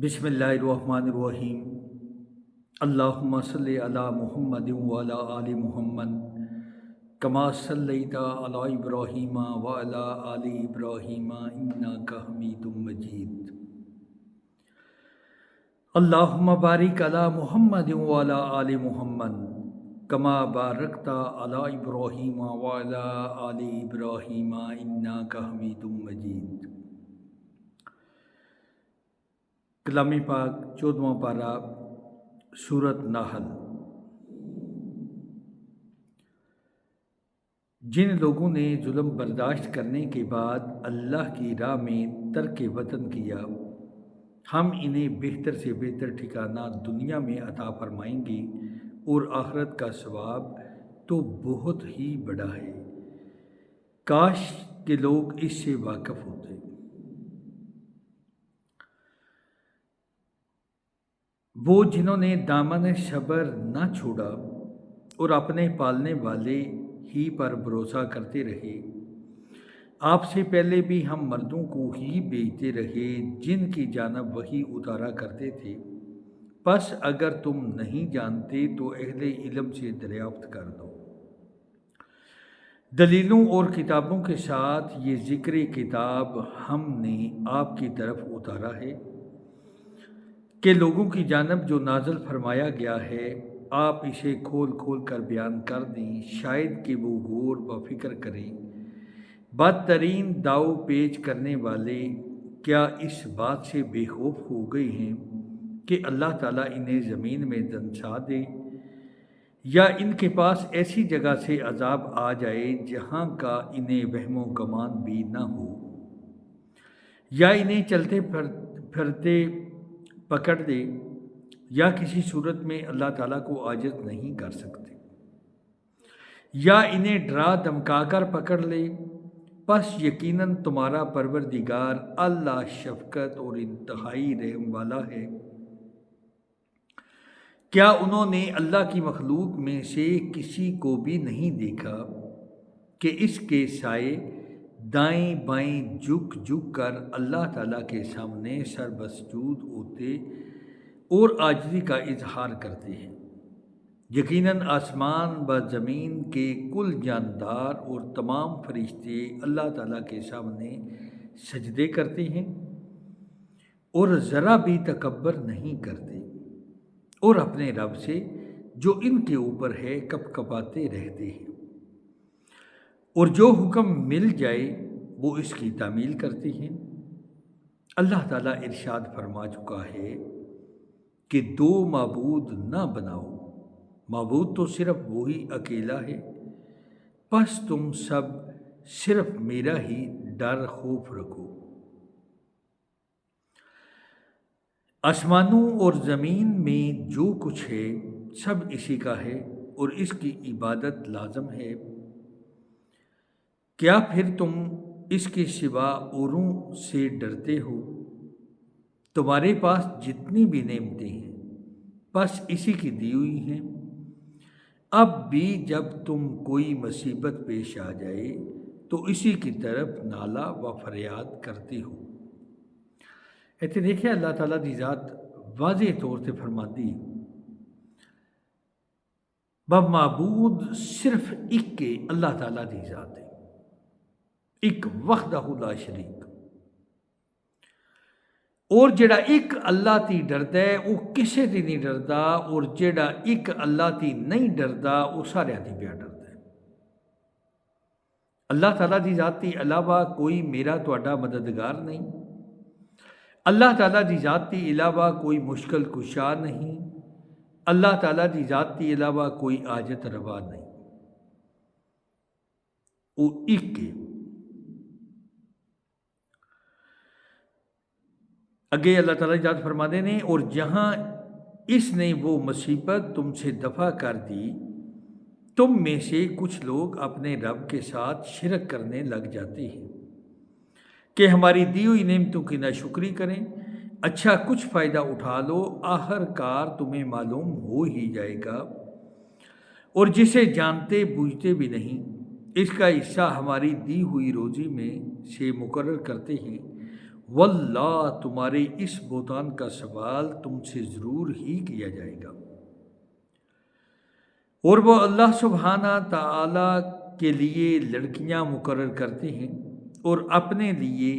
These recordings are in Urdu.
بسم اللہ الرحمن الرحیم۔ اللہم صلی علی محمد وعلی آل محمد کما صلیت علی ابراہیم وعلی آل ابراہیم انک حمید مجید۔ اللہم بارک علی محمد وعلی آل محمد کما بارکت علی ابراہیم وعلی آل ابراہیم انک حمید مجید۔ کلام پاک 14واں پارہ سورۃ نحل۔ جن لوگوں نے ظلم برداشت کرنے کے بعد اللہ کی راہ میں ترک وطن کیا، ہم انہیں بہتر سے بہتر ٹھکانہ دنیا میں عطا فرمائیں گے اور آخرت کا ثواب تو بہت ہی بڑا ہے۔ کاش کہ لوگ اس سے واقف ہوتے۔ وہ جنہوں نے دامن صبر نہ چھوڑا اور اپنے پالنے والے ہی پر بھروسہ کرتے رہے، آپ سے پہلے بھی ہم مردوں کو ہی بھیجتے رہے جن کی جانب وحی اتارا کرتے تھے، پس اگر تم نہیں جانتے تو اہل علم سے دریافت کر دو۔ دلیلوں اور کتابوں کے ساتھ یہ ذکر کتاب ہم نے آپ کی طرف اتارا ہے کہ لوگوں کی جانب جو نازل فرمایا گیا ہے آپ اسے کھول کھول کر بیان کر دیں، شاید کہ وہ غور و فکر کریں۔ بدترین داؤ پیچ کرنے والے کیا اس بات سے بے خوف ہو گئے ہیں کہ اللہ تعالیٰ انہیں زمین میں دنسا دے، یا ان کے پاس ایسی جگہ سے عذاب آ جائے جہاں کا انہیں وہم و گمان بھی نہ ہو، یا انہیں چلتے پھرتے پکڑ دے، یا کسی صورت میں اللہ تعالیٰ کو عاجز نہیں کر سکتے، یا انہیں ڈرا دھمکا کر پکڑ لے، پس یقیناً تمہارا پروردگار اللہ شفقت اور انتہائی رحم والا ہے۔ کیا انہوں نے اللہ کی مخلوق میں سے کسی کو بھی نہیں دیکھا کہ اس کے سائے دائیں بائیں جھک جھک کر اللہ تعالیٰ کے سامنے سر بسجود ہوتے اور عاجزی کا اظہار کرتے ہیں؟ یقیناً آسمان و زمین کے کل جاندار اور تمام فرشتے اللہ تعالیٰ کے سامنے سجدے کرتے ہیں اور ذرا بھی تکبر نہیں کرتے، اور اپنے رب سے جو ان کے اوپر ہے کپ کپاتے رہتے ہیں، اور جو حکم مل جائے وہ اس کی تعمیل کرتے ہیں۔ اللہ تعالیٰ ارشاد فرما چکا ہے کہ دو معبود نہ بناؤ، معبود تو صرف وہی اکیلا ہے، پس تم سب صرف میرا ہی ڈر خوف رکھو۔ آسمانوں اور زمین میں جو کچھ ہے سب اسی کا ہے اور اس کی عبادت لازم ہے۔ کیا پھر تم اس کے سوا اوروں سے ڈرتے ہو؟ تمہارے پاس جتنی بھی نعمتیں ہیں بس اسی کی دی ہوئی ہیں۔ اب بھی جب تم کوئی مصیبت پیش آ جائے تو اسی کی طرف نالہ و فریاد کرتے ہو۔ ایتھے دیکھیں اللہ تعالیٰ دی ذات واضح طور سے فرماتی معبود صرف ایک کے اللہ تعالیٰ دی ذات ہے، ایک وحدہ لا شریک، اور جڑا ایک اللہ تی ڈردا ہے وہ کسے تی نہیں ڈردا، اور جڑا ایک اللہ تی نہیں ڈردا وہ سارے تی پیا ڈردا ہے۔ اللہ تعالیٰ دی ذات تی علاوہ کوئی میرا تہاڈا مددگار نہیں، اللہ تعالیٰ دی ذات تی علاوہ کوئی مشکل کشا نہیں، اللہ تعالیٰ دی ذات تی علاوہ کوئی حاجت روا نہیں، وہ ایک ہے۔ اگے اللہ تعالیٰ کی ذات فرماتے ہیں اور جہاں اس نے وہ مصیبت تم سے دفع کر دی، تم میں سے کچھ لوگ اپنے رب کے ساتھ شرک کرنے لگ جاتے ہیں کہ ہماری دی ہوئی نعمتوں کی ناشکری کریں۔ اچھا کچھ فائدہ اٹھا لو، آخر کار تمہیں معلوم ہو ہی جائے گا، اور جسے جانتے بوجھتے بھی نہیں اس کا حصہ ہماری دی ہوئی روزی میں سے مقرر کرتے ہیں، واللہ تمہارے اس بہتان کا سوال تم سے ضرور ہی کیا جائے گا۔ اور وہ اللہ سبحانہ تعالی کے لیے لڑکیاں مقرر کرتے ہیں اور اپنے لیے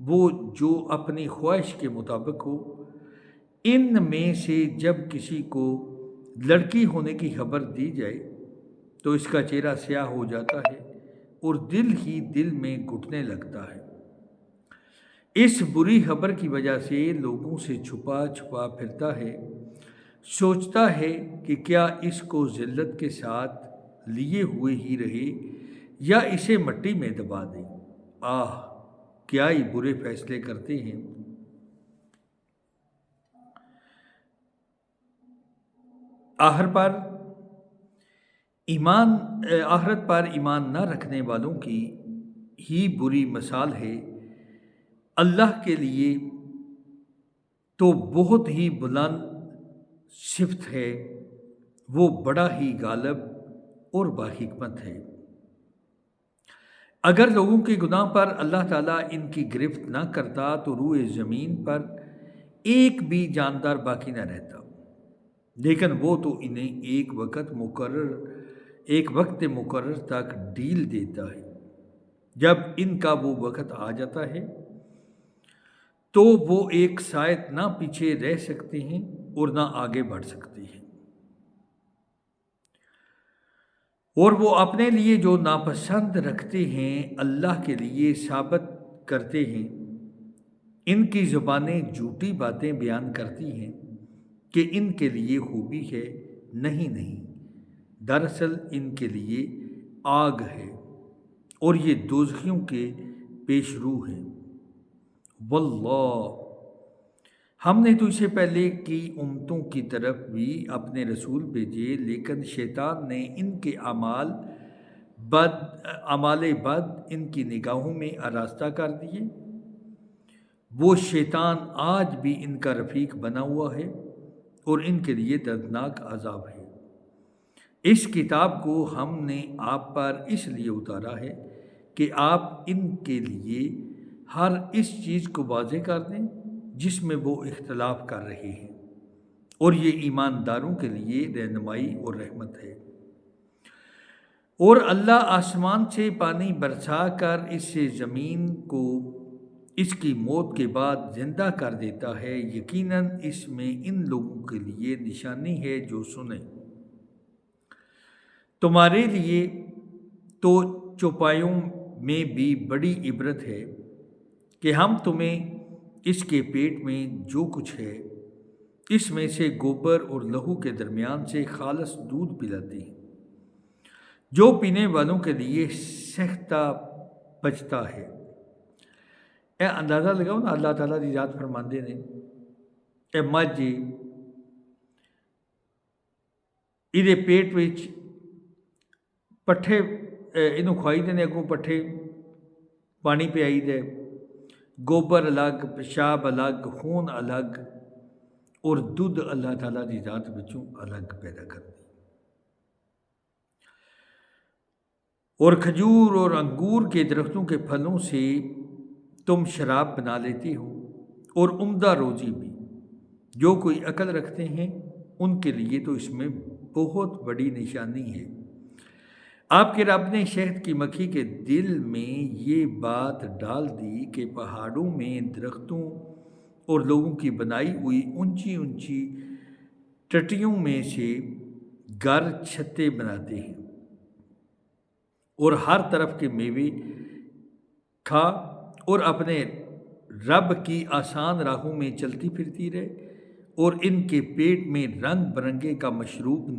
وہ جو اپنی خواہش کے مطابق ہو۔ ان میں سے جب کسی کو لڑکی ہونے کی خبر دی جائے تو اس کا چہرہ سیاہ ہو جاتا ہے اور دل ہی دل میں گھٹنے لگتا ہے۔ اس بری خبر کی وجہ سے لوگوں سے چھپا چھپا پھرتا ہے، سوچتا ہے کہ کیا اس کو ذلت کے ساتھ لیے ہوئے ہی رہے یا اسے مٹی میں دبا دے۔ آہ کیا ہی برے فیصلے کرتے ہیں۔ آخرت پر ایمان نہ رکھنے والوں کی ہی بری مثال ہے۔ اللہ کے لیے تو بہت ہی بلند صفت ہے، وہ بڑا ہی غالب اور باحکمت ہے۔ اگر لوگوں کے گناہ پر اللہ تعالیٰ ان کی گرفت نہ کرتا تو روئے زمین پر ایک بھی جاندار باقی نہ رہتا، لیکن وہ تو انہیں ایک وقت مقرر تک ڈھیل دیتا ہے۔ جب ان کا وہ وقت آ جاتا ہے تو وہ ایک سائد نہ پیچھے رہ سکتے ہیں اور نہ آگے بڑھ سکتے ہیں، اور وہ اپنے لیے جو ناپسند رکھتے ہیں اللہ کے لیے ثابت کرتے ہیں۔ ان کی زبانیں جھوٹی باتیں بیان کرتی ہیں کہ ان کے لیے خوبی ہے، نہیں، دراصل ان کے لیے آگ ہے اور یہ دوزخیوں کے پیش رو ہیں۔ واللہ ہم نے تو اسے پہلے کی امتوں کی طرف بھی اپنے رسول بھیجے، لیکن شیطان نے ان کے اعمال بد ان کی نگاہوں میں آراستہ کر دیے۔ وہ شیطان آج بھی ان کا رفیق بنا ہوا ہے اور ان کے لیے دردناک عذاب ہے۔ اس کتاب کو ہم نے آپ پر اس لیے اتارا ہے کہ آپ ان کے لیے ہر اس چیز کو واضح کر دیں جس میں وہ اختلاف کر رہے ہیں، اور یہ ایمانداروں کے لیے رہنمائی اور رحمت ہے۔ اور اللہ آسمان سے پانی برسا کر اس سے زمین کو اس کی موت کے بعد زندہ کر دیتا ہے، یقیناً اس میں ان لوگوں کے لیے نشانی ہے جو سنیں۔ تمہارے لیے تو چوپایوں میں بھی بڑی عبرت ہے کہ ہم تمہیں اس کے پیٹ میں جو کچھ ہے اس میں سے گوبر اور لہو کے درمیان سے خالص دودھ پلاتے ہیں، جو پینے والوں کے لیے سختہ بچتا ہے۔ اے اندازہ لگاؤ نا، اللہ تعالیٰ دی ذات فرماندے نے اے مجھ ਇਹਦੇ پیٹ ਵਿੱਚ پٹھے ਇਹਨੂੰ ਖਵਾਈ ਦੇ ਨੇ، ਅੱਗੋਂ پٹھے ਪਾਣੀ ਪਿਆਈ ਦੇ، گوبر الگ، پیشاب الگ، خون الگ، اور دودھ اللہ تعالیٰ دی ذات بچوں الگ پیدا کر دی۔ اور کھجور اور انگور کے درختوں کے پھلوں سے تم شراب بنا لیتے ہو، اور عمدہ روزی بھی۔ جو کوئی عقل رکھتے ہیں ان کے لیے تو اس میں بہت بڑی نشانی ہے۔ آپ کے رب نے شہد کی مکھی کے دل میں یہ بات ڈال دی کہ پہاڑوں میں درختوں اور لوگوں کی بنائی ہوئی اونچی اونچی ٹٹیوں میں سے گھر چھتیں بناتے ہیں، اور ہر طرف کے میوے کھا اور اپنے رب کی آسان راہوں میں چلتی پھرتی رہے، اور ان کے پیٹ میں رنگ برنگے کا مشروب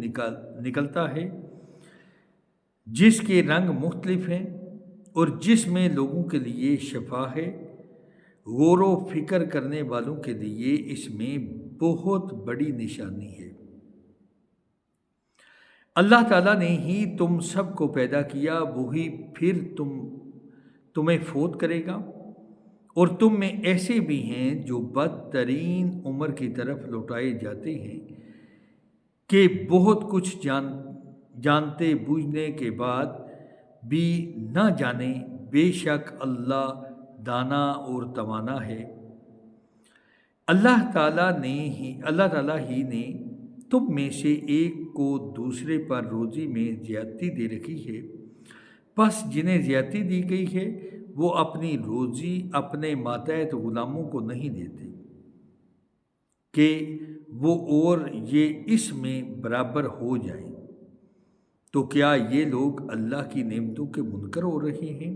نکلتا ہے جس کے رنگ مختلف ہیں اور جس میں لوگوں کے لیے شفا ہے۔ غور و فکر کرنے والوں کے لیے اس میں بہت بڑی نشانی ہے۔ اللہ تعالیٰ نے ہی تم سب کو پیدا کیا، وہی پھر تمہیں فوت کرے گا، اور تم میں ایسے بھی ہیں جو بدترین عمر کی طرف لوٹائے جاتے ہیں کہ بہت کچھ جانتے بوجھنے کے بعد بھی نہ جانے۔ بے شک اللہ دانا اور توانا ہے۔ اللہ تعالیٰ ہی نے تم میں سے ایک کو دوسرے پر روزی میں زیادتی دے رکھی ہے، پس جنہیں زیادتی دی گئی ہے وہ اپنی روزی اپنے ماتحت غلاموں کو نہیں دیتے کہ وہ اور یہ اس میں برابر ہو جائیں، تو کیا یہ لوگ اللہ کی نعمتوں کے منکر ہو رہے ہیں؟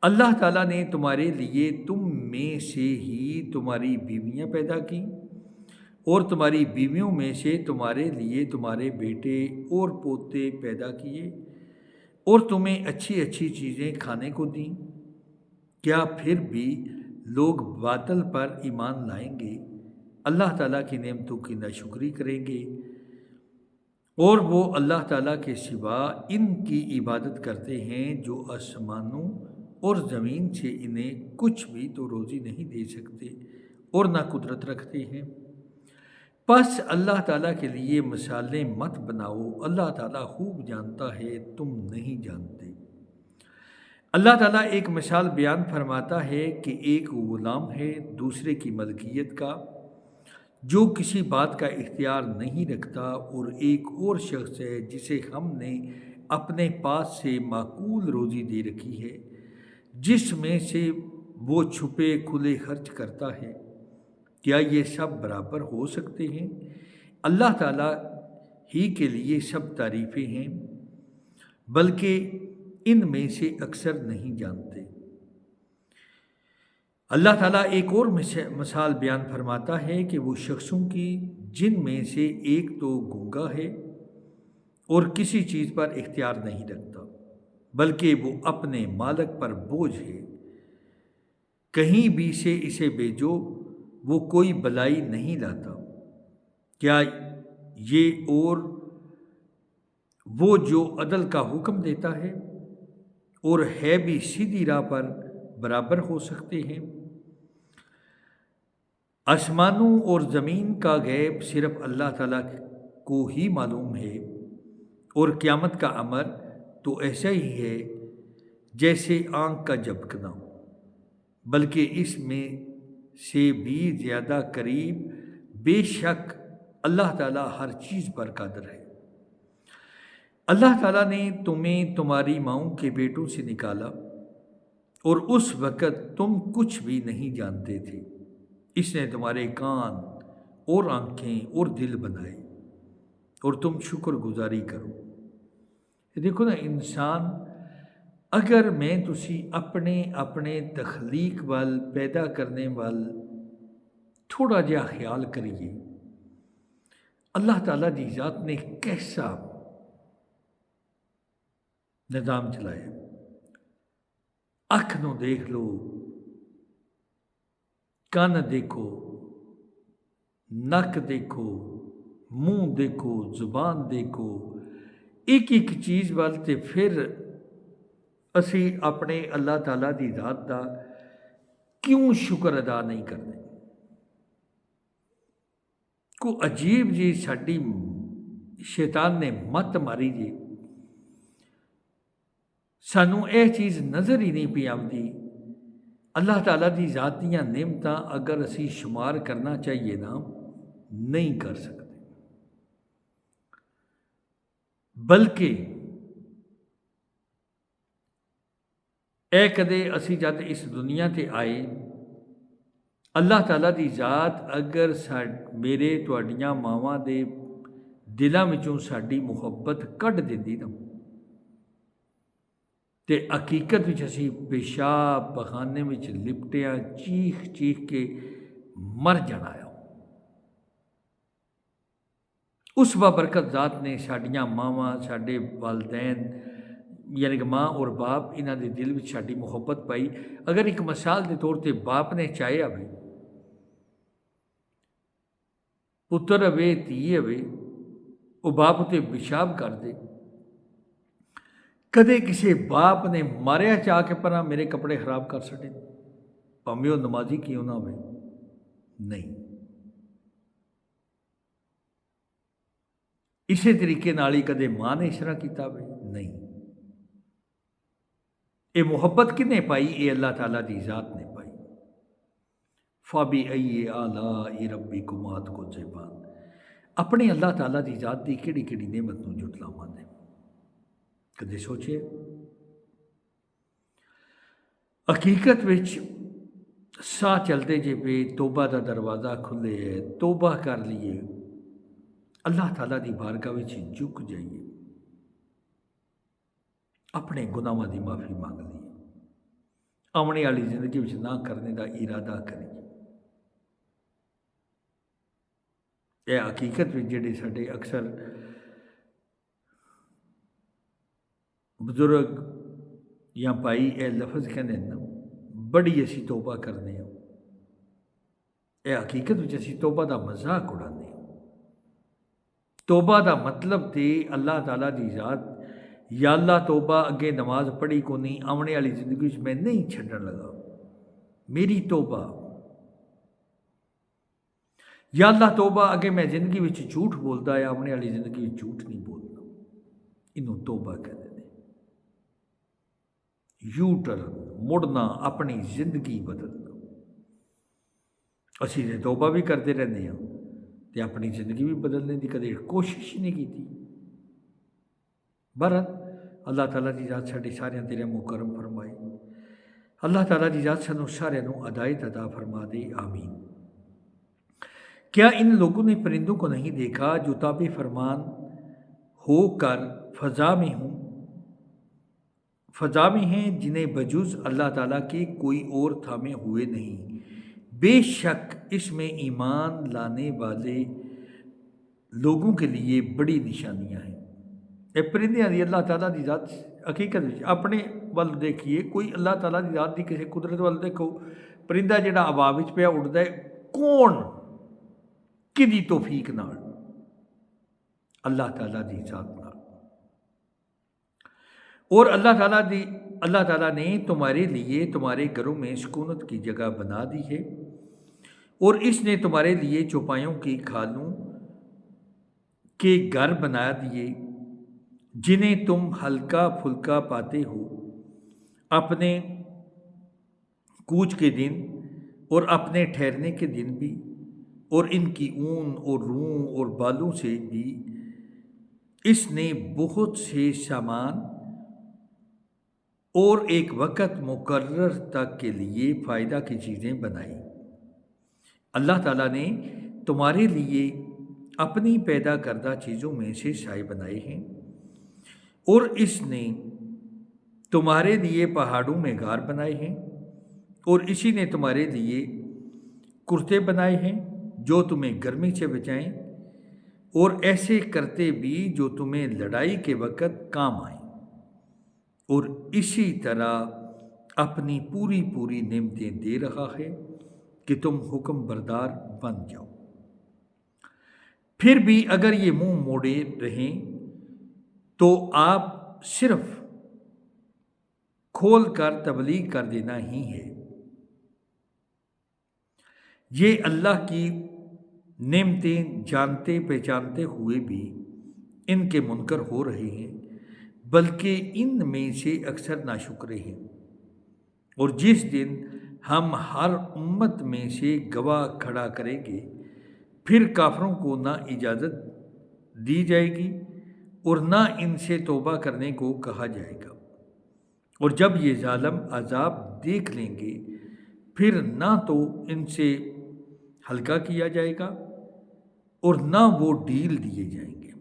اللہ تعالیٰ نے تمہارے لیے تم میں سے ہی تمہاری بیویاں پیدا کی اور تمہاری بیویوں میں سے تمہارے لیے تمہارے بیٹے اور پوتے پیدا کیے اور تمہیں اچھی اچھی چیزیں کھانے کو دیں۔ کیا پھر بھی لوگ باطل پر ایمان لائیں گے، اللہ تعالیٰ کی نعمتوں کی ناشکری کریں گے اور وہ اللہ تعالیٰ کے سوا ان کی عبادت کرتے ہیں جو آسمانوں اور زمین سے انہیں کچھ بھی تو روزی نہیں دے سکتے اور نہ قدرت رکھتے ہیں؟ پس اللہ تعالیٰ کے لیے مثالیں مت بناؤ، اللہ تعالیٰ خوب جانتا ہے تم نہیں جانتے۔ اللہ تعالیٰ ایک مثال بیان فرماتا ہے کہ ایک غلام ہے دوسرے کی ملکیت کا جو کسی بات کا اختیار نہیں رکھتا، اور ایک اور شخص ہے جسے ہم نے اپنے پاس سے معقول روزی دے رکھی ہے، جس میں سے وہ چھپے کھلے خرچ کرتا ہے۔ کیا یہ سب برابر ہو سکتے ہیں؟ اللہ تعالیٰ ہی کے لیے سب تعریفیں ہیں، بلکہ ان میں سے اکثر نہیں جانتے۔ اللہ تعالیٰ ایک اور مثال بیان فرماتا ہے کہ وہ شخصوں کی جن میں سے ایک تو گونگا ہے اور کسی چیز پر اختیار نہیں رکھتا، بلکہ وہ اپنے مالک پر بوجھ ہے، کہیں بھی سے اسے بھیجو وہ کوئی بلائی نہیں لاتا۔ کیا یہ اور وہ جو عدل کا حکم دیتا ہے اور ہے بھی سیدھی راہ پر برابر ہو سکتے ہیں؟ آسمانوں اور زمین کا غیب صرف اللہ تعالیٰ کو ہی معلوم ہے، اور قیامت کا امر تو ایسا ہی ہے جیسے آنکھ کا جھپکنا، بلکہ اس میں سے بھی زیادہ قریب۔ بے شک اللہ تعالیٰ ہر چیز پر قادر ہے۔ اللہ تعالیٰ نے تمہیں تمہاری ماؤں کے پیٹوں سے نکالا اور اس وقت تم کچھ بھی نہیں جانتے تھے، اس نے تمہارے کان اور آنکھیں اور دل بنائے اور تم شکر گزاری کرو۔ دیکھو نا، انسان اگر میں تسی اپنے تخلیق وال پیدا کرنے وال تھوڑا جہا خیال کریے، اللہ تعالیٰ دی ذات نے کیسا نظام چلایا۔ اکھ نو دیکھ لو، کان دیکھو، نک دیکھو، منہ دیکھو، زبان دیکھو، ایک ایک چیز والتے پھر اسی اپنے اللہ تعالیٰ دی ذات دا کیوں شکر ادا نہیں کرتے؟ کو عجیب جی ساڈی شیطان نے مت ماری جی، سانوں یہ چیز نظر ہی نہیں پی آتی۔ اللہ تعالیٰ دی ذات دیاں نعمتاں اگر اسی شمار کرنا چاہیے نا، نہیں کر سکتے، بلکہ اے کدے اسی جد اس دنیا تے آئے، اللہ تعالیٰ دی ذات اگر میرے تواڈیاں ماواں دے دلاں وچوں ساڈی محبت کڈ دیندی نا، تے حقیقت وچ اسی پیشاب پخانے وچ لپٹیاں چیخ چیخ کے مر جانا ہے۔ اس بابرکت ذات نے ساڈیاں ماواں، ساڈے والدین یعنی کہ ماں اور باپ، انہاں دے دل وچ ساڈی محبت پائی۔ اگر ایک مثال دے طور تے باپ نے چاہیا ہوئے، پتر ہوئے، دھی ہوئے، وہ باپ تے پیشاب کر دے، کدے کسی باپ نے ماریا چاہ کے پرا میرے کپڑے خراب کر سٹے، پاویں وہ نمازی کیوں نہ ہوئے؟ نہیں۔ اسی طریقے نال ہی کدے ماں نے اس طرح کیتا ہوئے؟ نہیں۔ یہ محبت کنے پائی؟ یہ اللہ تعالیٰ دی ذات نے پائی۔ فَبِأَيِّ آلَاءِ رَبِّكُمَا تُكَذِّبَانِ، اپنے اللہ تعالیٰ دی ذات دی کیڑی کیڑی نعمت نوں جھٹلاواں نے۔ کدے سوچے حقیقت وچ ساہ چلتے جے پہ توبہ دا دروازہ کھلے ہے، توبہ کر لیے، اللہ تعالیٰ دی بارگاہ وچ جھک جائیے، اپنے گناہاں دی معافی مانگ لیے، آنے والی زندگی وچ نہ کرنے دا ارادہ کریے۔ یہ حقیقت وچ جڑے ساڈے اکثر بزرگ یا بھائی اے لفظ کہندے نا، بڑی اسی توبہ کرنے ہوں، اے حقیقت وچ اسی توبہ دا مذاق اڑانے ہوں۔ توبہ دا مطلب تے اللہ تعالیٰ دی ذات، یا اللہ توبہ اگے نماز پڑھی کو نہیں، آنے والی زندگی وچ میں نہیں چھڈن لگا، میری توبہ۔ یا اللہ توبہ اگے میں زندگی وچ جھوٹ بولدا ہے، آنے والی زندگی وچ جھوٹ نہیں بولنا، انہوں توبہ کہتے ہیں۔ یو ٹرن، مڑنا، اپنی زندگی بدلنا۔ اسی نے توبہ بھی کرتے رہنے ہیں تے اپنی زندگی بھی بدلنے کی کدے کوشش نہیں کی تھی۔ بہرحال اللہ تعالیٰ دی ذات ساڈے سارے تے رحم و کرم فرمائے، اللہ تعالیٰ دی ذات سانوں سارے نوں ہدایت عطا فرما دے، آمین۔ کیا ان لوگوں نے پرندوں کو نہیں دیکھا جو تابع فرمان ہو کر فضا میں ہیں، جنہیں بجز اللہ تعالیٰ کے کوئی اور تھامے ہوئے نہیں؟ بے شک اس میں ایمان لانے والے لوگوں کے لیے بڑی نشانیاں ہیں۔ اے پرندیاں دی اللہ تعالیٰ دی ذات حقیقت اپنے ول دیکھیے، کوئی اللہ تعالیٰ دی ذات دی کسی قدرت ول دیکھو، پرندہ جڑا ہوا وچ پیا اڑدا ہے، کون کدی توفیق نال؟ اللہ تعالیٰ دی ذات نال۔ اور اللہ تعالیٰ نے تمہارے لیے تمہارے گھروں میں سکونت کی جگہ بنا دی ہے، اور اس نے تمہارے لیے چوپایوں کی کھالوں کے گھر بنا دیے، جنہیں تم ہلکا پھلکا پاتے ہو اپنے کوچ کے دن اور اپنے ٹھہرنے کے دن بھی، اور ان کی اون اور روں اور بالوں سے بھی اس نے بہت سے سامان اور ایک وقت مقرر تک کے لیے فائدہ کی چیزیں بنائی۔ اللہ تعالیٰ نے تمہارے لیے اپنی پیدا کردہ چیزوں میں سے سائے بنائے ہیں، اور اس نے تمہارے لیے پہاڑوں میں غار بنائے ہیں، اور اسی نے تمہارے لیے کرتے بنائے ہیں جو تمہیں گرمی سے بچائیں، اور ایسے کرتے بھی جو تمہیں لڑائی کے وقت کام آئیں، اور اسی طرح اپنی پوری نعمتیں دے رہا ہے کہ تم حکم بردار بن جاؤ۔ پھر بھی اگر یہ منہ موڑے رہیں تو آپ صرف کھول کر تبلیغ کر دینا ہی ہے۔ یہ اللہ کی نعمتیں جانتے پہچانتے ہوئے بھی ان کے منکر ہو رہے ہیں، بلکہ ان میں سے اکثر ناشکرے ہیں۔ اور جس دن ہم ہر امت میں سے گواہ کھڑا کریں گے، پھر کافروں کو نہ اجازت دی جائے گی اور نہ ان سے توبہ کرنے کو کہا جائے گا، اور جب یہ ظالم عذاب دیکھ لیں گے، پھر نہ تو ان سے ہلکا کیا جائے گا اور نہ وہ ڈھیل دیے جائیں گے۔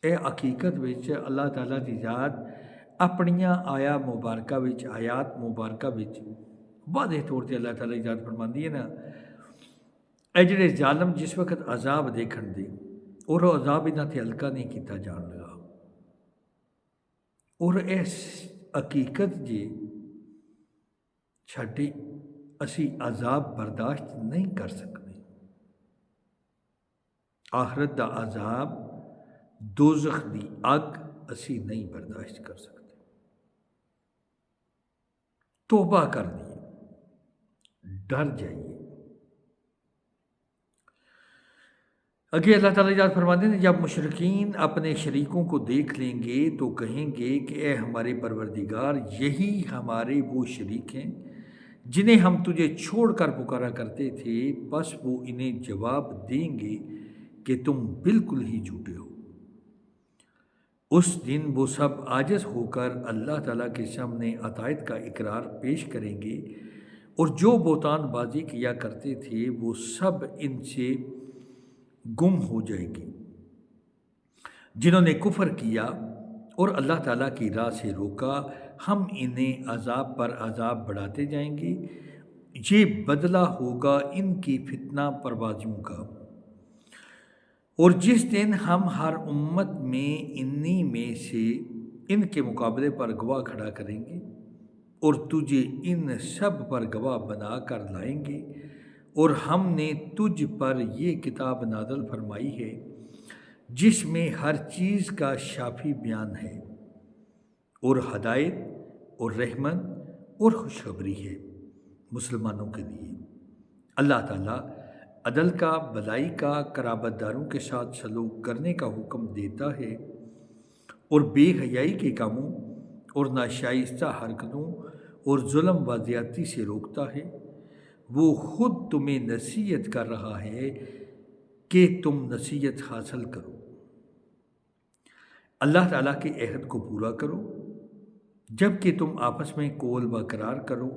اے حقیقت وچ اللہ تعالیٰ دی ذات اپنیاں آیات مبارکہ وچ واضح طور تے اللہ تعالیٰ دی ذات فرماندی ہے نا، اے جڑے ظالم جس وقت عذاب دیکھن دے اور وہ عذاب انہاں تے ہلکا نہیں کیتا جان لگا، اور اس حقیقت جے چھڈے اسی عذاب برداشت نہیں کر سکتے۔ آخرت دا عذاب، دوزخ دی اگ اسی نہیں برداشت کر سکتے۔ توبہ کر دیے، ڈر جائیے۔ آگے اللہ تعالیٰ ارشاد فرماتے ہیں جب مشرکین اپنے شریکوں کو دیکھ لیں گے تو کہیں گے کہ اے ہمارے پروردگار، یہی ہمارے وہ شریک ہیں جنہیں ہم تجھے چھوڑ کر پکارا کرتے تھے، بس وہ انہیں جواب دیں گے کہ تم بالکل ہی جھوٹے ہو۔ اس دن وہ سب عاجز ہو کر اللہ تعالیٰ کے سامنے عطائیت کا اقرار پیش کریں گے، اور جو بہتان بازی کیا کرتے تھے وہ سب ان سے گم ہو جائے گی۔ جنہوں نے کفر کیا اور اللہ تعالیٰ کی راہ سے روکا، ہم انہیں عذاب پر عذاب بڑھاتے جائیں گے، یہ بدلہ ہوگا ان کی فتنہ پروازیوں کا۔ اور جس دن ہم ہر امت میں انہی میں سے ان کے مقابلے پر گواہ کھڑا کریں گے اور تجھے ان سب پر گواہ بنا کر لائیں گے، اور ہم نے تجھ پر یہ کتاب نازل فرمائی ہے جس میں ہر چیز کا شافی بیان ہے، اور ہدایت اور رحمت اور خوشخبری ہے مسلمانوں کے لیے۔ اللہ تعالیٰ عدل کا، بلائی کا، قرابت داروں کے ساتھ سلوک کرنے کا حکم دیتا ہے، اور بے حیائی کے کاموں اور ناشائستہ حرکتوں اور ظلم و زیادتی سے روکتا ہے۔ وہ خود تمہیں نصیحت کر رہا ہے کہ تم نصیحت حاصل کرو۔ اللہ تعالیٰ کے عہد کو پورا کرو جب کہ تم آپس میں قول و قرار کرو،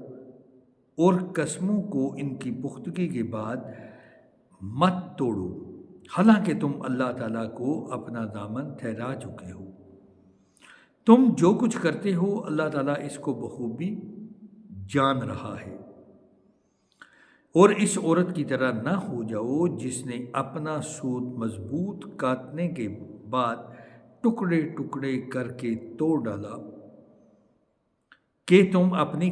اور قسموں کو ان کی پختگی کے بعد مت توڑو، حالانکہ تم اللہ تعالیٰ کو اپنا دامن ٹھہرا چکے ہو۔ تم جو کچھ کرتے ہو اللہ تعالیٰ اس کو بخوبی جان رہا ہے۔ اور اس عورت کی طرح نہ ہو جاؤ جس نے اپنا سوت مضبوط کاٹنے کے بعد ٹکڑے ٹکڑے کر کے توڑ ڈالا، کہ تم اپنی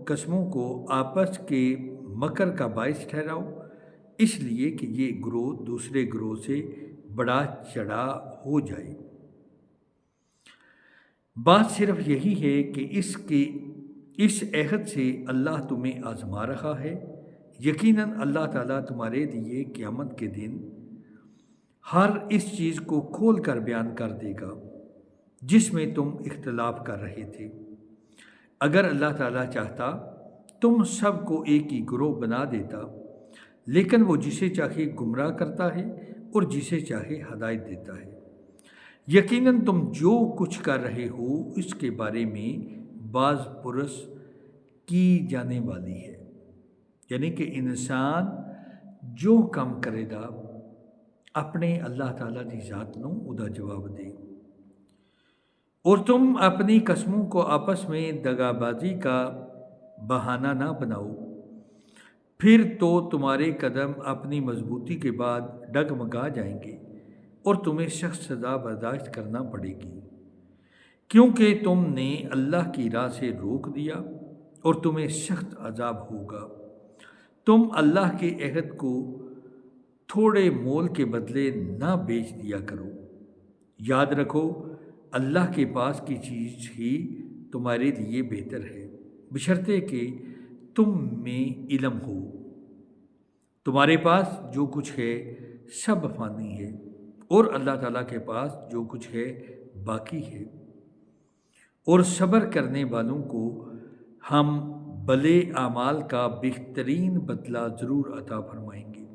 قسموں کو آپس کے مکر کا باعث ٹھہراؤ، اس لیے کہ یہ گروہ دوسرے گروہ سے بڑا چڑھا ہو جائے۔ بات صرف یہی ہے کہ اس عہد سے اللہ تمہیں آزما رہا ہے۔ یقیناً اللہ تعالیٰ تمہارے لیے قیامت کے دن ہر اس چیز کو کھول کر بیان کر دے گا جس میں تم اختلاف کر رہے تھے۔ اگر اللہ تعالیٰ چاہتا تم سب کو ایک ہی گروہ بنا دیتا، لیکن وہ جسے چاہے گمراہ کرتا ہے اور جسے چاہے ہدایت دیتا ہے۔ یقیناً تم جو کچھ کر رہے ہو اس کے بارے میں باز پرس کی جانے والی ہے، یعنی کہ انسان جو کام کرے گا اپنے اللہ تعالیٰ کی ذات نو ادا جواب دے۔ اور تم اپنی قسموں کو آپس میں دغا بازی کا بہانہ نہ بناؤ، پھر تو تمہارے قدم اپنی مضبوطی کے بعد ڈگمگا جائیں گے اور تمہیں سخت سزا برداشت کرنا پڑے گی، کیونکہ تم نے اللہ کی راہ سے روک دیا اور تمہیں سخت عذاب ہوگا۔ تم اللہ کے عہد کو تھوڑے مول کے بدلے نہ بیچ دیا کرو۔ یاد رکھو اللہ کے پاس کی چیز ہی تمہارے لیے بہتر ہے، بشرطے کہ تم میں علم ہو۔ تمہارے پاس جو کچھ ہے سب فانی ہے، اور اللہ تعالیٰ کے پاس جو کچھ ہے باقی ہے۔ اور صبر کرنے والوں کو ہم بھلے اعمال کا بہترین بدلہ ضرور عطا فرمائیں گے۔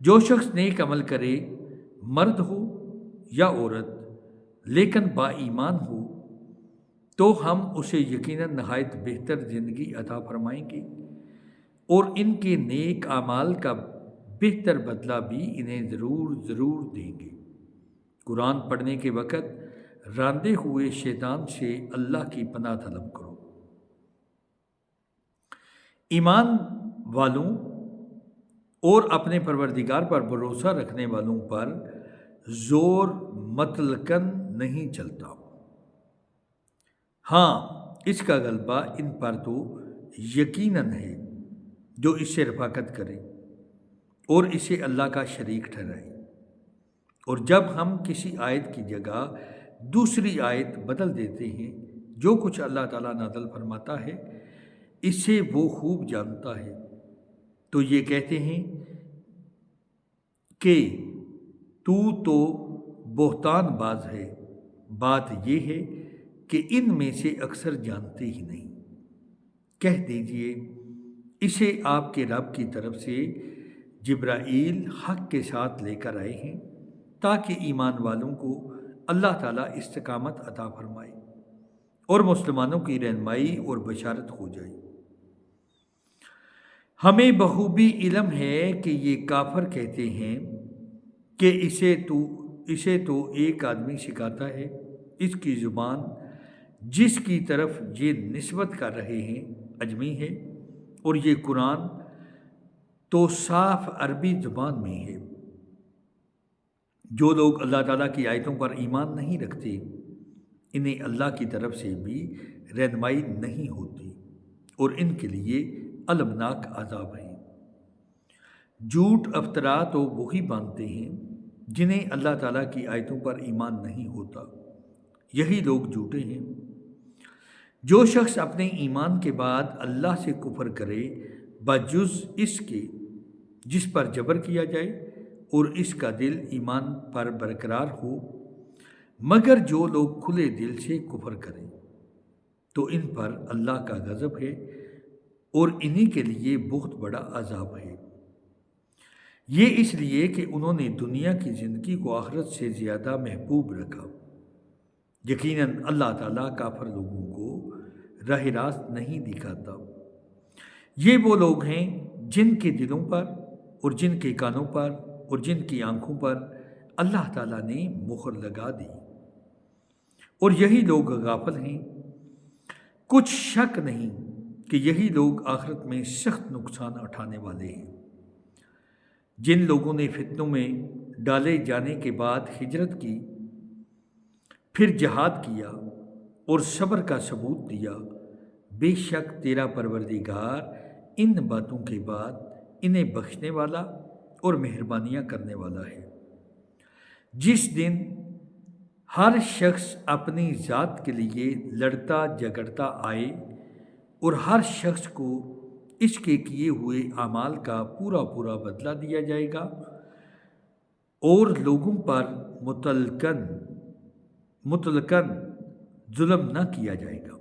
جو شخص نیک عمل کرے، مرد ہو یا عورت، لیکن با ایمان ہو، تو ہم اسے یقیناً نہایت بہتر زندگی عطا فرمائیں گے، اور ان کے نیک اعمال کا بہتر بدلہ بھی انہیں ضرور دیں گے۔ قرآن پڑھنے کے وقت راندے ہوئے شیطان سے اللہ کی پناہ طلب کرو۔ ایمان والوں اور اپنے پروردگار پر بھروسہ رکھنے والوں پر زور مطلقاً نہیں چلتا۔ ہاں، اس کا غلبہ ان پر تو یقیناً ہے جو اس سے رفاقت کرے اور اسے اللہ کا شریک ٹھہرائے۔ اور جب ہم کسی آیت کی جگہ دوسری آیت بدل دیتے ہیں، جو کچھ اللہ تعالیٰ نازل فرماتا ہے اسے وہ خوب جانتا ہے، تو یہ کہتے ہیں کہ تو بہتان باز ہے، بات یہ ہے کہ ان میں سے اکثر جانتے ہی نہیں۔ کہہ دیجئے اسے آپ کے رب کی طرف سے جبرائیل حق کے ساتھ لے کر آئے ہیں تاکہ ایمان والوں کو اللہ تعالیٰ استقامت عطا فرمائے اور مسلمانوں کی رہنمائی اور بشارت ہو جائے۔ ہمیں بخوبی علم ہے کہ یہ کافر کہتے ہیں کہ اسے تو ایک آدمی سکھاتا ہے، اس کی زبان جس کی طرف یہ نسبت کر رہے ہیں اجمی ہے، اور یہ قرآن تو صاف عربی زبان میں ہے۔ جو لوگ اللہ تعالیٰ کی آیتوں پر ایمان نہیں رکھتے انہیں اللہ کی طرف سے بھی رہنمائی نہیں ہوتی اور ان کے لیے المناک عذاب ہے۔ جھوٹ افطرا تو وہی باندھتے ہیں جنہیں اللہ تعالیٰ کی آیتوں پر ایمان نہیں ہوتا، یہی لوگ جھوٹے ہیں۔ جو شخص اپنے ایمان کے بعد اللہ سے کفر کرے بجز اس کے جس پر جبر کیا جائے اور اس کا دل ایمان پر برقرار ہو، مگر جو لوگ کھلے دل سے کفر کریں تو ان پر اللہ کا غضب ہے اور انہی کے لیے بہت بڑا عذاب ہے۔ یہ اس لیے کہ انہوں نے دنیا کی زندگی کو آخرت سے زیادہ محبوب رکھا۔ یقیناً اللہ تعالیٰ کافر لوگوں کو راہ راست نہیں دکھاتا۔ یہ وہ لوگ ہیں جن کے دلوں پر اور جن کے کانوں پر اور جن کی آنکھوں پر اللہ تعالیٰ نے مہر لگا دی، اور یہی لوگ غافل ہیں۔ کچھ شک نہیں کہ یہی لوگ آخرت میں سخت نقصان اٹھانے والے ہیں۔ جن لوگوں نے فتنوں میں ڈالے جانے کے بعد ہجرت کی، پھر جہاد کیا اور صبر کا ثبوت دیا، بے شک تیرا پروردگار ان باتوں کے بعد انہیں بخشنے والا اور مہربانیاں کرنے والا ہے۔ جس دن ہر شخص اپنی ذات کے لیے لڑتا جھگڑتا آئے اور ہر شخص کو اس کے کیے ہوئے اعمال کا پورا پورا بدلہ دیا جائے گا اور لوگوں پر مطلقاً ظلم نہ کیا جائے گا۔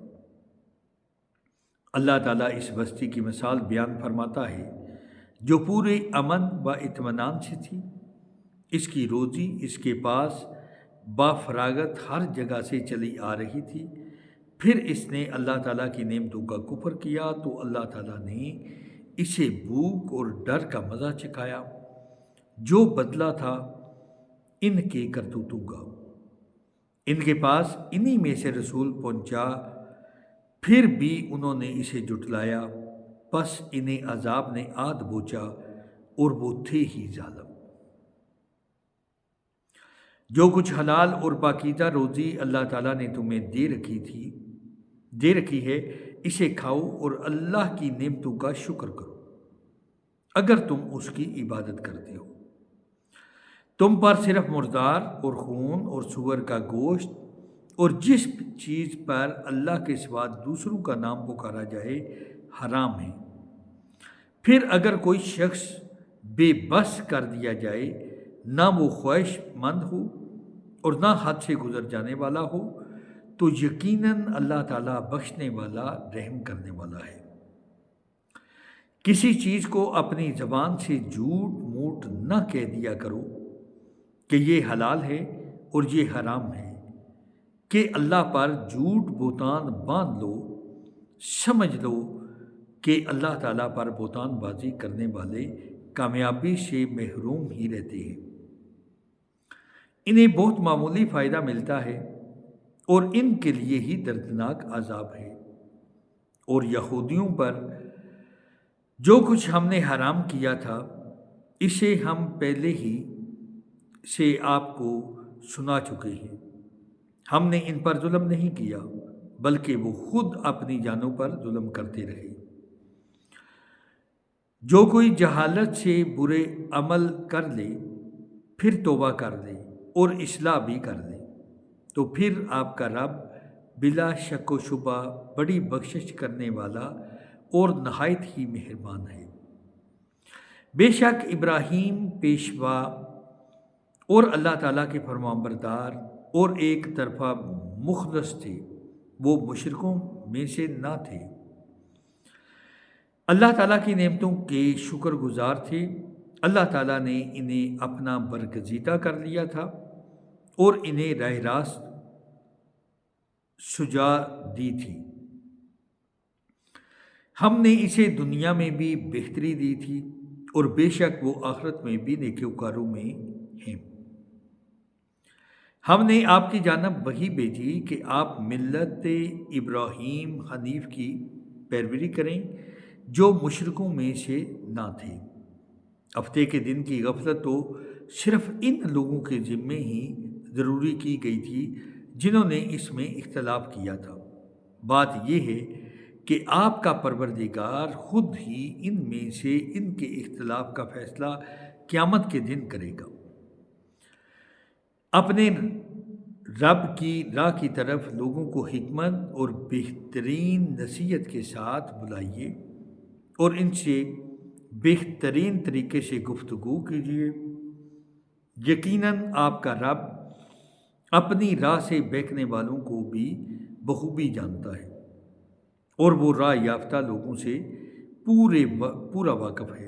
اللہ تعالیٰ اس بستی کی مثال بیان فرماتا ہے جو پورے امن و اطمینان سے تھی۔ اس کی روزی اس کے پاس بافراغت ہر جگہ سے چلی آ رہی تھی، پھر اس نے اللہ تعالیٰ کی نعمتوں کا کفر کیا تو اللہ تعالیٰ نے اسے بھوک اور ڈر کا مزہ چکھایا، جو بدلہ تھا ان کے کرتوتوں کا۔ ان کے پاس انہی میں سے رسول پہنچا، پھر بھی انہوں نے اسے جھٹلایا، پس انہیں عذاب نے آ دبوچا اور وہ تھے ہی ظالم۔ جو کچھ حلال اور پاکیزہ روزی اللہ تعالیٰ نے تمہیں دے رکھی ہے اسے کھاؤ اور اللہ کی نعمتوں کا شکر کرو اگر تم اس کی عبادت کرتے ہو۔ تم پر صرف مردار اور خون اور سور کا گوشت اور جس چیز پر اللہ کے سوا دوسروں کا نام پکارا جائے حرام ہے۔ پھر اگر کوئی شخص بے بس کر دیا جائے، نہ وہ خواہش مند ہو اور نہ حد سے گزر جانے والا ہو، تو یقیناً اللہ تعالیٰ بخشنے والا رحم کرنے والا ہے۔ کسی چیز کو اپنی زبان سے جھوٹ موٹ نہ کہہ دیا کرو کہ یہ حلال ہے اور یہ حرام ہے، کہ اللہ پر جھوٹ بہتان باندھ لو۔ سمجھ لو کہ اللہ تعالیٰ پر بہتان بازی کرنے والے کامیابی سے محروم ہی رہتے ہیں۔ انہیں بہت معمولی فائدہ ملتا ہے اور ان کے لیے ہی دردناک عذاب ہے۔ اور یہودیوں پر جو کچھ ہم نے حرام کیا تھا اسے ہم پہلے ہی سے آپ کو سنا چکے ہیں۔ ہم نے ان پر ظلم نہیں کیا بلکہ وہ خود اپنی جانوں پر ظلم کرتے رہے۔ جو کوئی جہالت سے برے عمل کر لے پھر توبہ کر لے اور اصلاح بھی کر لے تو پھر آپ کا رب بلا شک و شبہ بڑی بخشش کرنے والا اور نہایت ہی مہربان ہے۔ بے شک ابراہیم پیشوا اور اللہ تعالیٰ کے فرمانبردار اور ایک طرفہ مخلص تھے، وہ مشرکوں میں سے نہ تھے۔ اللہ تعالیٰ کی نعمتوں کے شکر گزار تھے۔ اللہ تعالیٰ نے انہیں اپنا برگزیدہ کر لیا تھا اور انہیں راہ راست سجا دی تھی۔ ہم نے اسے دنیا میں بھی بہتری دی تھی اور بے شک وہ آخرت میں بھی نیکوکاروں میں ہیں۔ ہم نے آپ کی جانب وحی بھیجی کہ آپ ملت ابراہیم حنیف کی پیروی کریں جو مشرکوں میں سے نہ تھے۔ ہفتے کے دن کی غفلت تو صرف ان لوگوں کے ذمے ہی ضروری کی گئی تھی جنہوں نے اس میں اختلاف کیا تھا۔ بات یہ ہے کہ آپ کا پروردگار خود ہی ان میں سے ان کے اختلاف کا فیصلہ قیامت کے دن کرے گا۔ اپنے رب کی راہ کی طرف لوگوں کو حکمت اور بہترین نصیحت کے ساتھ بلائیے اور ان سے بہترین طریقے سے گفتگو کیجیے۔ یقیناً آپ کا رب اپنی راہ سے بہکنے والوں کو بھی بخوبی جانتا ہے اور وہ راہ یافتہ لوگوں سے پورا واقف ہے۔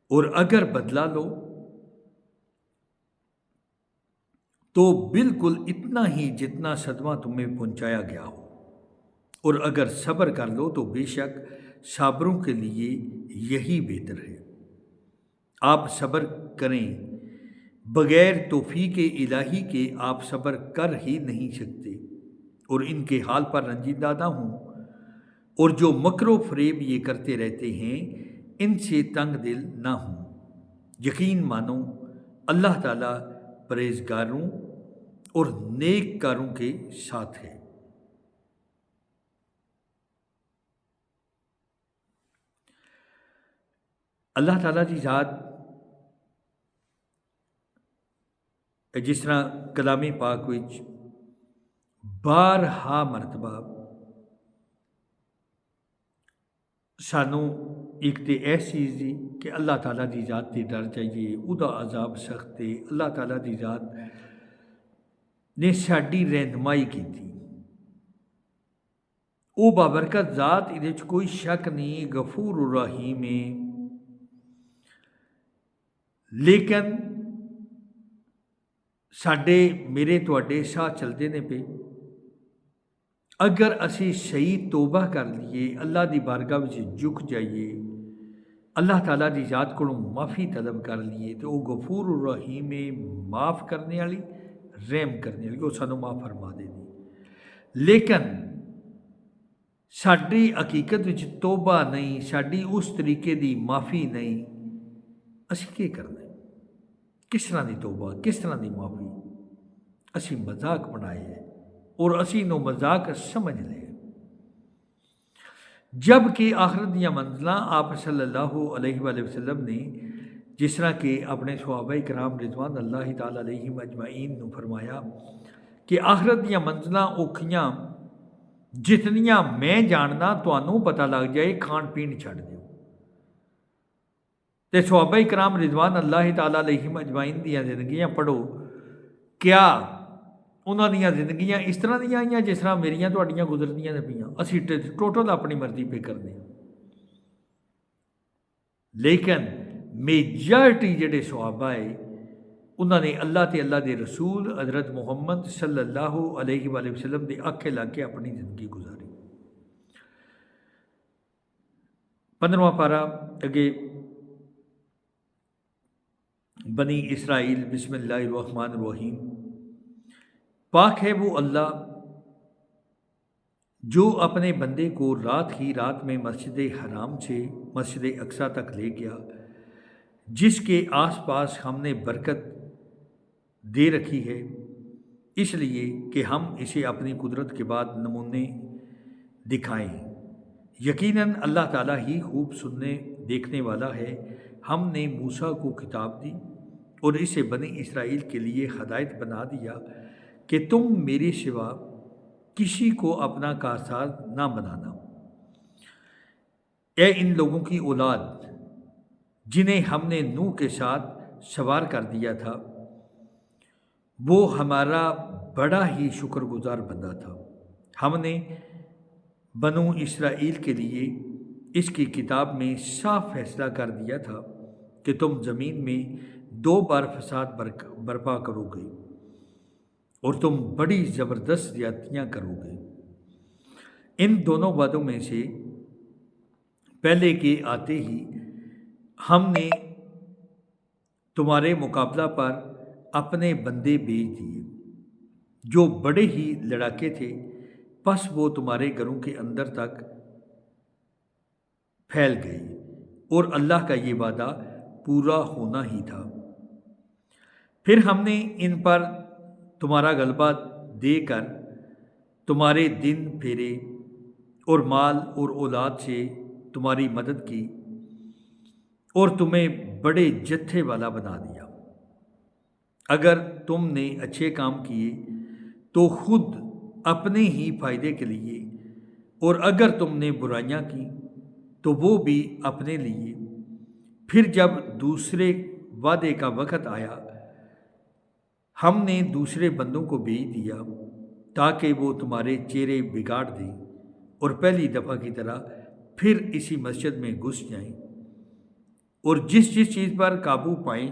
اور اگر بدلہ لو تو بالکل اتنا ہی جتنا صدمہ تمہیں پہنچایا گیا ہو، اور اگر صبر کر لو تو بے شک صابروں کے لیے یہی بہتر ہے۔ آپ صبر کریں، بغیر توفیق الہی کے آپ صبر کر ہی نہیں سکتے، اور ان کے حال پر رنجیدہ نہ ہوں، اور جو مکر و فریب یہ کرتے رہتے ہیں ان سے تنگ دل نہ ہوں۔ یقین مانو اللہ تعالیٰ پرہیزگاروں اور نیک کاروں کے ساتھ ہے۔ اللہ تعالیٰ کی ذات جس طرح کلام پاک وچ بارہا مرتبہ سانوں ایک تے ایس چیز دی کہ اللہ تعالیٰ دی ذات تے ڈر چاہیے، اُدا عذاب سخت ہے۔ اللہ تعالیٰ دی ذات نے ساڈی رہنمائی کی تھی، وہ بابرکت ذات، یہ کوئی شک نہیں، غفور الرحیم ہے۔ لیکن ساڈے میرے تواڈے ساہ چلتے نے پے، اگر اسی صحیح توبہ کر لیے، اللہ دی بارگاہ وچ جھک جائیے، اللہ تعالیٰ دی ذات کو معافی طلب کر لیے تو وہ غفور الرحیم ہے، معاف کرنے والی، رحم کرنے والی، وہ سانوں معاف فرما دے دی۔ لیکن ساڈی حقیقت وچ توبہ نہیں، ساڈی اس طریقے دی معافی نہیں، اسی کی کرنا ہے؟ کس طرح دی توبہ، کس طرح دی معافی؟ اسی مذاق بنائے ہے اور اسی نو مذاق سمجھ لے، جب کہ آخرت دیا منزلاں آپ صلی اللہ علیہ وآلہ وسلم نے جس طرح کہ اپنے صحابہ کرام رضوان اللہ تعالیٰ علیہم اجمعین نو فرمایا کہ آخرت دیا منزلاں اوکھیاں جتنیاں میں جاننا تانوں پتہ لگ جائے، کھان پین چھڑ دیو۔ تے صحابہ کرام رضوان اللہ تعالیٰ علیہم اجمعین دیا زندگیاں پڑھو، کیا انہاں دیاں زندگیاں اس طرح دیاں آئیاں جس طرح میریاں تہاڈیاں گزردیاں نے پیاں؟ اسی ٹوٹل اپنی مرضی پہ کرنے ہیں۔ لیکن میجارٹی جڑے صحابہ ہے انہوں نے اللہ تے اللہ دے رسول حضرت محمد صلی اللہ علیہ وآلہ وسلم دے آکھے لگ کے اپنی زندگی گزاری۔ 15واں پارہ اگے، بنی اسرائیل، بسم اللہ الرحمن الرحیم۔ پاک ہے وہ اللہ جو اپنے بندے کو رات ہی رات میں مسجد حرام سے مسجد اقصیٰ تک لے گیا، جس کے آس پاس ہم نے برکت دے رکھی ہے، اس لیے کہ ہم اسے اپنی قدرت کے بعد نمونے دکھائیں۔ یقیناً اللہ تعالیٰ ہی خوب سننے دیکھنے والا ہے۔ ہم نے موسیٰ کو کتاب دی اور اسے بنی اسرائیل کے لیے ہدایت بنا دیا کہ تم میرے سوا کسی کو اپنا کارساز نہ بنانا۔ اے ان لوگوں کی اولاد جنہیں ہم نے نوح کے ساتھ سوار کر دیا تھا، وہ ہمارا بڑا ہی شکر گزار بندہ تھا۔ ہم نے بنو اسرائیل کے لیے اس کی کتاب میں صاف فیصلہ کر دیا تھا کہ تم زمین میں 2 بار فساد برپا کرو گے اور تم بڑی زبردست زیادتیاں کرو گے۔ ان دونوں وعدوں میں سے پہلے کے آتے ہی ہم نے تمہارے مقابلہ پر اپنے بندے بھیج دیے جو بڑے ہی لڑاکے تھے، پس وہ تمہارے گھروں کے اندر تک پھیل گئے اور اللہ کا یہ وعدہ پورا ہونا ہی تھا۔ پھر ہم نے ان پر تمہارا غلبہ دے کر تمہارے دن پھیرے اور مال اور اولاد سے تمہاری مدد کی اور تمہیں بڑے جتھے والا بنا دیا۔ اگر تم نے اچھے کام کیے تو خود اپنے ہی فائدے کے لیے، اور اگر تم نے برائیاں کی تو وہ بھی اپنے لیے۔ پھر جب دوسرے وعدے کا وقت آیا، ہم نے دوسرے بندوں کو بھیج دیا تاکہ وہ تمہارے چہرے بگاڑ دیں اور پہلی دفعہ کی طرح پھر اسی مسجد میں گھس جائیں اور جس چیز پر قابو پائیں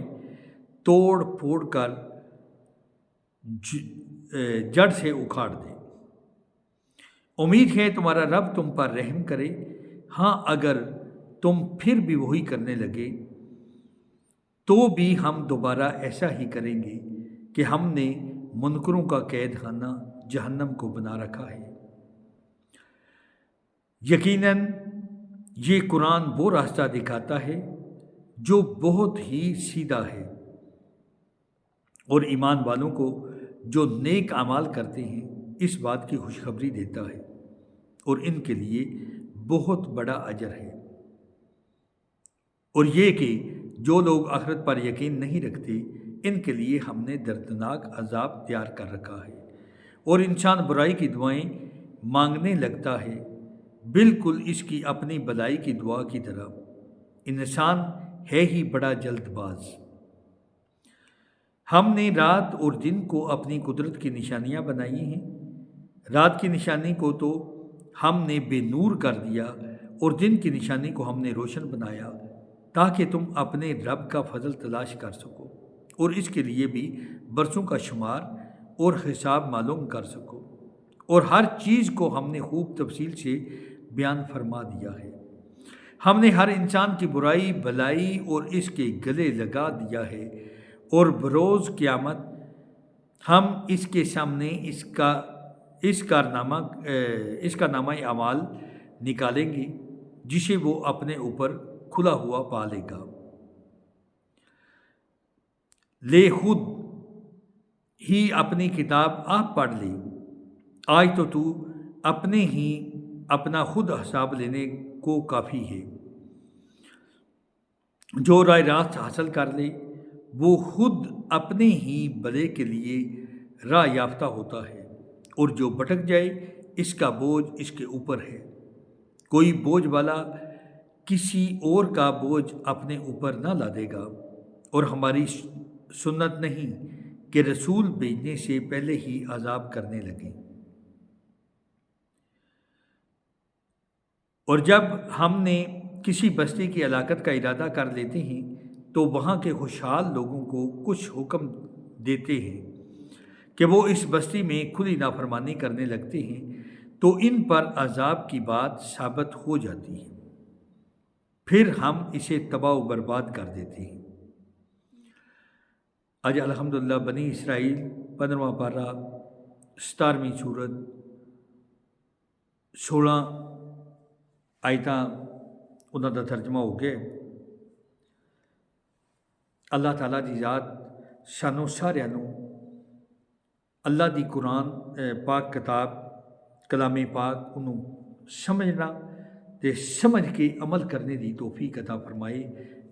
توڑ پھوڑ کر جڑ سے اکھاڑ دیں۔ امید ہے تمہارا رب تم پر رحم کرے۔ ہاں، اگر تم پھر بھی وہی کرنے لگے تو بھی ہم دوبارہ ایسا ہی کریں گے کہ ہم نے منکروں کا قید خانہ جہنم کو بنا رکھا ہے۔ یقیناً یہ قرآن وہ راستہ دکھاتا ہے جو بہت ہی سیدھا ہے، اور ایمان والوں کو جو نیک اعمال کرتے ہیں اس بات کی خوشخبری دیتا ہے، اور ان کے لیے بہت بڑا اجر ہے۔ اور یہ کہ جو لوگ آخرت پر یقین نہیں رکھتے ان کے لیے ہم نے دردناک عذاب تیار کر رکھا ہے۔ اور انسان برائی کی دعائیں مانگنے لگتا ہے، بالکل اس کی اپنی بلائی کی دعا کی طرح۔ انسان ہے ہی بڑا جلد باز۔ ہم نے رات اور دن کو اپنی قدرت کی نشانیاں بنائی ہیں۔ رات کی نشانی کو تو ہم نے بے نور کر دیا اور دن کی نشانی کو ہم نے روشن بنایا تاکہ تم اپنے رب کا فضل تلاش کر سکو اور اس کے لیے بھی برسوں کا شمار اور حساب معلوم کر سکو، اور ہر چیز کو ہم نے خوب تفصیل سے بیان فرما دیا ہے۔ ہم نے ہر انسان کی برائی بلائی اور اس کے گلے لگا دیا ہے، اور بروز قیامت ہم اس کے سامنے اس کا نامہ اعمال نکالیں گے جسے وہ اپنے اوپر کھلا ہوا پا لے گا۔ لے خود ہی اپنی کتاب آپ پڑھ لے، آج تو اپنے ہی اپنا خود حساب لینے کو کافی ہے۔ جو رائے راست حاصل کر لے وہ خود اپنے ہی بھلے کے لیے راہ یافتہ ہوتا ہے، اور جو بھٹک جائے اس کا بوجھ اس کے اوپر ہے۔ کوئی بوجھ والا کسی اور کا بوجھ اپنے اوپر نہ لادے گا، اور ہماری سنت نہیں کہ رسول بھیجنے سے پہلے ہی عذاب کرنے لگیں۔ اور جب ہم نے کسی بستی کی ہلاکت کا ارادہ کر لیتے ہیں تو وہاں کے خوشحال لوگوں کو کچھ حکم دیتے ہیں کہ وہ اس بستی میں کھلی نافرمانی کرنے لگتے ہیں تو ان پر عذاب کی بات ثابت ہو جاتی ہے، پھر ہم اسے تباہ و برباد کر دیتے ہیں۔ آج الحمدللہ بنی اسرائیل 15واں پارہ 17ویں سورت 16 آیتاں انہاں دا ترجمہ ہو گیا۔ اللہ تعالیٰ دی ذات سانوں سارے نوں اللہ دی قرآن پاک کتاب کلام پاک انہوں سمجھنا تے سمجھ کے عمل کرنے دی توفیق عطا فرمائے،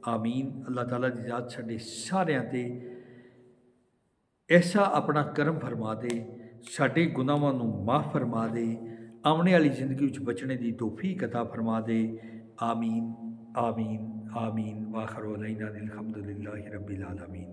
آمین۔ اللہ تعالیٰ دی ذات ساڈے ساریاں تے ایسا اپنا کرم فرما دے، ساڈے گناہاں نوں معاف فرما دے، آنے والی زندگی وچ بچنے دی توفیق عطا فرما دے، آمین آمین آمین واخر الحمد للہ رب العالمین.